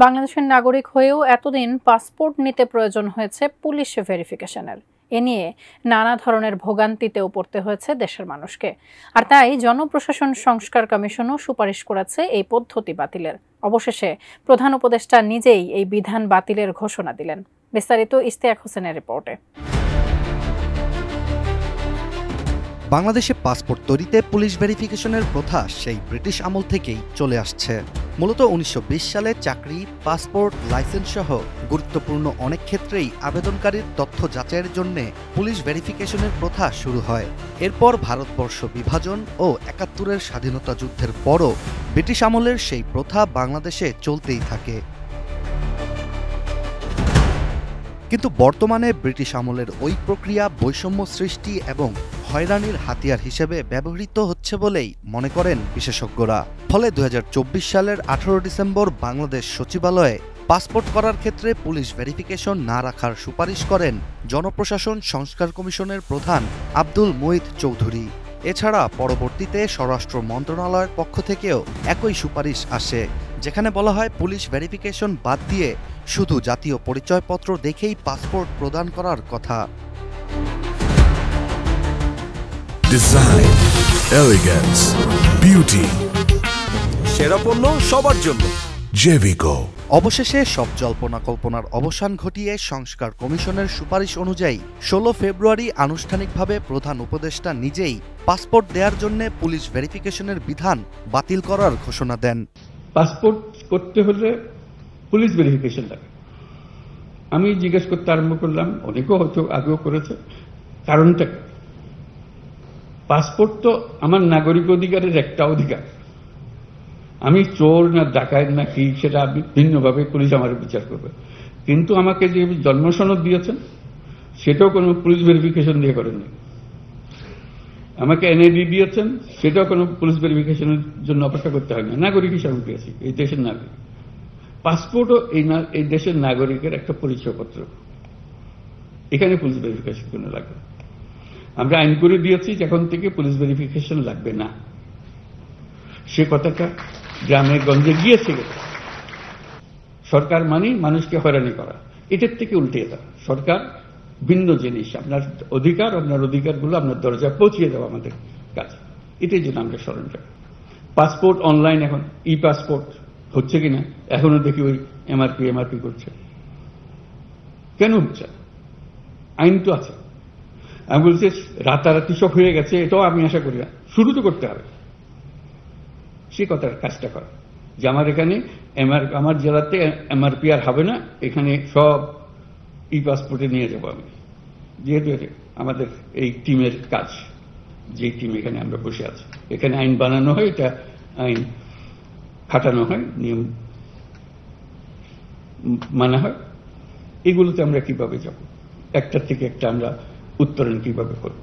বাংলাদেশের নাগরিক হয়েও এতদিন পাসপোর্ট নিতে প্রয়োজন হয়েছে পুলিশ ভেরিফিকেশনের। এ নিয়ে নানা ধরনের ভোগান্তিতেও পড়তে হয়েছে দেশের মানুষকে। আর তাই জনপ্রশাসন সংস্কার কমিশনও সুপারিশ করেছে এই পদ্ধতি বাতিলের। অবশেষে প্রধান উপদেষ্টা নিজেই এই বিধান বাতিলের ঘোষণা দিলেন। বিস্তারিত ইশতিয়াক হোসেনের রিপোর্টে। বাংলাদেশে পাসপোর্ট তৈরিতে পুলিশ ভেরিফিকেশনের প্রথা সেই ব্রিটিশ আমল থেকেই চলে আসছে। মূলত ১৯২০ সালে চাকরি, পাসপোর্ট, লাইসেন্স সহ গুরুত্বপূর্ণ অনেক ক্ষেত্রেই আবেদনকারীর তথ্য যাচাইয়ের জন্য পুলিশ ভেরিফিকেশনের প্রথা শুরু হয়। এরপর ভারতবর্ষ বিভাজন ও ৭১-এর স্বাধীনতা যুদ্ধের পরও ব্রিটিশ আমলের সেই প্রথা বাংলাদেশে চলতেই থাকে। কিন্তু বর্তমানে ব্রিটিশ আমলের ওই প্রক্রিয়া বৈষম্য সৃষ্টি এবং হয়রানির হাতিয়ার হিসেবে ব্যবহৃত হচ্ছে বলেই মনে করেন বিশেষজ্ঞরা। ফলে ২০২৪ সালের ১৮ ডিসেম্বর বাংলাদেশ সচিবালয়ে পাসপোর্ট করার ক্ষেত্রে পুলিশ ভেরিফিকেশন না রাখার সুপারিশ করেন জনপ্রশাসন সংস্কার কমিশনের প্রধান আব্দুল মুঈত চৌধুরী। এছাড়া পরবর্তীতে স্বরাষ্ট্র মন্ত্রণালয়ের পক্ষ থেকেও একই সুপারিশ আসে, যেখানে বলা হয় পুলিশ ভেরিফিকেশন বাদ দিয়ে শুধু জাতীয় পরিচয়পত্র দেখেই পাসপোর্ট প্রদান করার কথা। ডিজাইন, এলিগেন্স, বিউটি, সেরা পণ্য সবার জন্য জেভিকো। অবশেষে সব জল্পনা কল্পনার অবসান ঘটিয়ে সংস্কার কমিশনের সুপারিশ অনুযায়ী ১৬ ফেব্রুয়ারি আনুষ্ঠানিকভাবে প্রধান উপদেষ্টা নিজেই পাসপোর্ট দেওয়ার জন্য পুলিশ ভেরিফিকেশনের বিধান বাতিল করার ঘোষণা দেন। পাসপোর্ট করতে হলে পুলিশ ভেরিফিকেশন লাগে। আমি জিজ্ঞেস করতে আরম্ভ করলাম, অনেকেও হয়তো আগেও করেছে, কারণটা পাসপোর্ট তো আমার নাগরিক অধিকারের একটা অধিকার। আমি চোর না ডাকাত না কি সেটা ভিন্নভাবে পুলিশ আমার বিচার করবে, কিন্তু আমাকে যে জন্ম সনদ দিয়েছেন সেটাও কোনো পুলিশ ভেরিফিকেশন দিয়ে করেননি। আমাকে এনআইডি দিয়েছেন সেটাও কোনো পুলিশ ভেরিফিকেশনের জন্য অপেক্ষা করতে হয় না। নাগরিক হিসাবে পেয়েছি, এই দেশের নাগরিক। পাসপোর্টও এই দেশের নাগরিকের একটা পরিচয়পত্র, এখানে পুলিশ ভেরিফিকেশন কোনো লাগবে। আমরা আইন করে দিয়েছি এখন থেকে পুলিশ ভেরিফিকেশন লাগবে না। সে কথাটা গ্রামে গঞ্জে গিয়েছে। সরকার মানে মানুষকে হয়রানি করা, এটার থেকে উল্টে দেওয়া। সরকার ভিন্ন জিনিস, আপনার অধিকার, আপনার অধিকারগুলো আপনার দরজায় পৌঁছিয়ে দেওয়া আমাদের কাজ। এটাই জন্য আমরা স্মরণ রাখি। পাসপোর্ট অনলাইন, এখন ই পাসপোর্ট হচ্ছে কিনা এখনো দেখি ওই এমআরপি করছে। কেন হচ্ছে? আইন তো আছে। আমি বলছি রাতারাতি সব হয়ে গেছে, এটাও আমি আশা করি না। শুরু তো করতে হবে, সে কথার কাজটা করা যে আমার এখানে আমার জেলাতে এমআরপি আর হবে না, এখানে সব ই পাসপোর্টে নিয়ে যাবো আমি। যেহেতু আমাদের এই টিমের কাজ, যে টিম এখানে আমরা বসে আছি, এখানে আইন বানানো হয়, এটা আইন খাটানো হয়, নিয়ম মানা হয়। এগুলোতে আমরা কিভাবে যাব, একটার থেকে একটা আমরা উত্তরণ কিভাবে করব।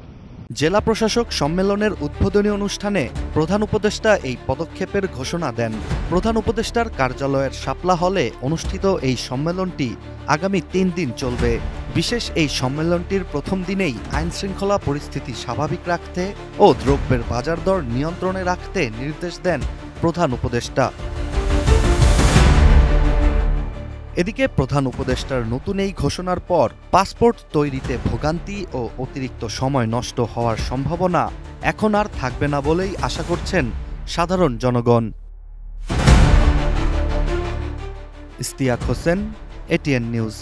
জেলা প্রশাসক সম্মেলনের উদ্বোধনী অনুষ্ঠানে প্রধান উপদেষ্টা এই পদক্ষেপের ঘোষণা দেন। প্রধান উপদেষ্টার কার্যালয়ের শাপলা হলে অনুষ্ঠিত এই সম্মেলনটি আগামী ৩ দিন চলবে। বিশেষ এই সম্মেলনটির প্রথম দিনেই আইন শৃঙ্খলা পরিস্থিতি স্বাভাবিক রাখতে ও দ্রব্যের বাজার দর নিয়ন্ত্রণে রাখতে নির্দেশ দেন প্রধান উপদেষ্টা। এদিকে প্রধান উপদেষ্টার নতুন এই ঘোষণার পর পাসপোর্ট তৈরিতে ভোগান্তি ও অতিরিক্ত সময় নষ্ট হওয়ার সম্ভাবনা এখন আর থাকবে না বলেই আশা করছেন সাধারণ জনগণ। Ishtiaq Hossain, ATN news.